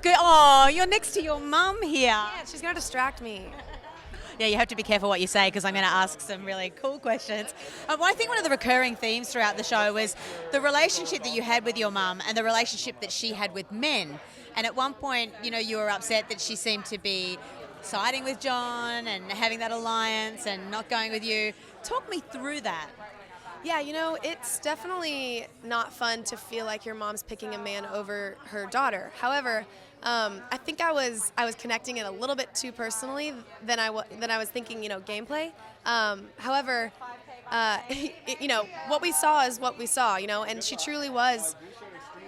good. Oh, you're next to your mum here. Yeah, she's going to distract me. Yeah, you have to be careful what you say because I'm going to ask some really cool questions. Well, I think one of the recurring themes throughout the show was the relationship that you had with your mum and the relationship that she had with men. And at one point, you were upset that she seemed to be siding with John and having that alliance and not going with you. Talk me through that. Yeah, it's definitely not fun to feel like your mom's picking a man over her daughter. However, I think I was connecting it a little bit too personally than I was thinking, gameplay. However, what we saw is what we saw, and she truly was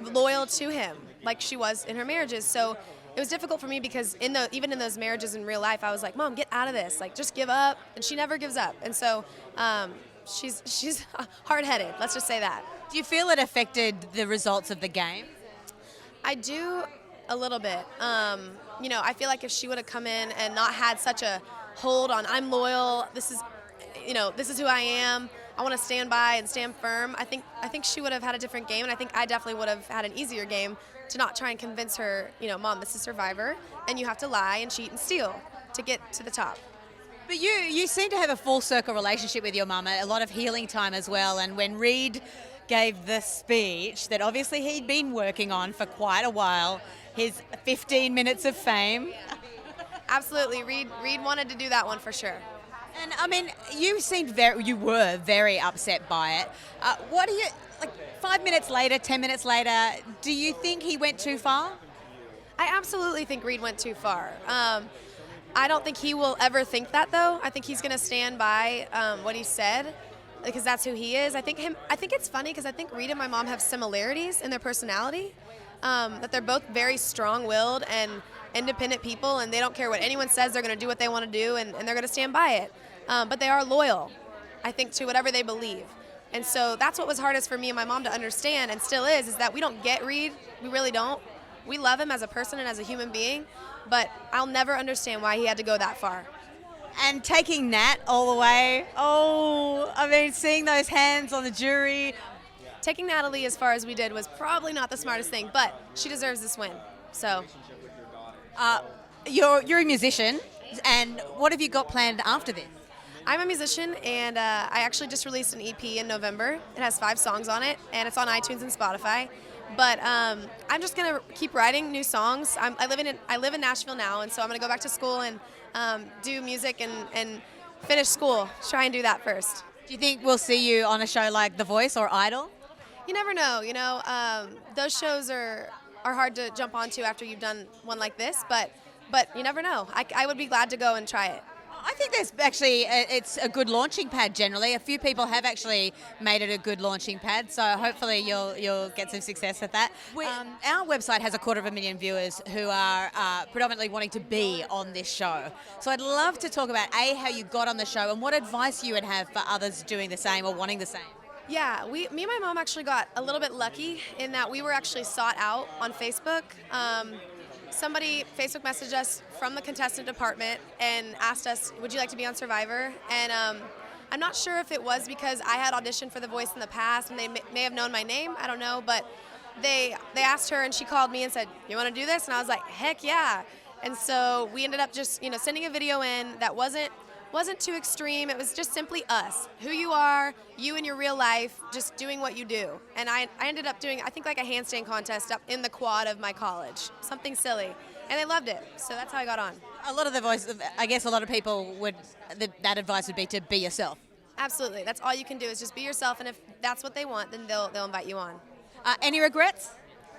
loyal to him, like she was in her marriages. So it was difficult for me because even in those marriages in real life, I was like, Mom, get out of this, like just give up, and she never gives up. And so she's hard-headed. Let's just say that. Do you feel it affected the results of the game? I do. A little bit. I feel like if she would have come in and not had such a hold on, I'm loyal, this is who I am, I want to stand by and stand firm, I think she would have had a different game, and I think I definitely would have had an easier game to not try and convince her, Mom, this is Survivor, and you have to lie and cheat and steal to get to the top. But you seem to have a full circle relationship with your mum, a lot of healing time as well, and when Reid gave the speech that obviously he'd been working on for quite a while, his 15 minutes of fame. Absolutely. Reid wanted to do that one for sure. And I mean, you were very upset by it. What do you, 5 minutes later, 10 minutes later, do you think he went too far? I absolutely think Reid went too far. I don't think he will ever think that, though. I think he's going to stand by what he said, because that's who he is. I think it's funny because I think Reid and my mom have similarities in their personality. That they're both very strong-willed and independent people, and they don't care what anyone says. They're going to do what they want to do, and they're going to stand by it. But they are loyal, I think, to whatever they believe. And so that's what was hardest for me and my mom to understand, and still is that we don't get Reid. We really don't. We love him as a person and as a human being, but I'll never understand why he had to go that far. And taking Nat all the way, seeing those hands on the jury. Taking Natalie as far as we did was probably not the smartest thing, but she deserves this win. So, you're a musician, and what have you got planned after this? I'm a musician, and I actually just released an EP in November. It has 5 songs on it, and it's on iTunes and Spotify. But I'm just gonna keep writing new songs. I live in Nashville now, and so I'm gonna go back to school and do music and finish school. Try and do that first. Do you think we'll see you on a show like The Voice or Idol? You never know, those shows are hard to jump onto after you've done one like this, but you never know. I would be glad to go and try it. I think there's actually, it's a good launching pad generally. A few people have actually made it a good launching pad, so hopefully you'll get some success at that. Our website has 250,000 viewers who are predominantly wanting to be on this show. So I'd love to talk about, how you got on the show and what advice you would have for others doing the same or wanting the same. Yeah, me and my mom actually got a little bit lucky in that we were actually sought out on Facebook. Somebody Facebook messaged us from the contestant department and asked us, would you like to be on Survivor? And I'm not sure if it was because I had auditioned for The Voice in the past and they may have known my name, I don't know, but they asked her and she called me and said, you want to do this? And I was like, heck yeah. And so we ended up just, sending a video in that wasn't too extreme. It was just simply us, who you are, you in your real life, just doing what you do. And I ended up doing, I think, like a handstand contest up in the quad of my college, something silly. And they loved it, so that's how I got on. A lot of the voice, I guess a lot of people that advice would be to be yourself. Absolutely, that's all you can do is just be yourself, and if that's what they want, then they'll invite you on. Any regrets?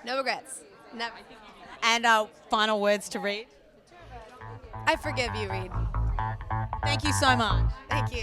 No regrets, never. And final words to Reid? I forgive you, Reid. Thank you so much. Thank you.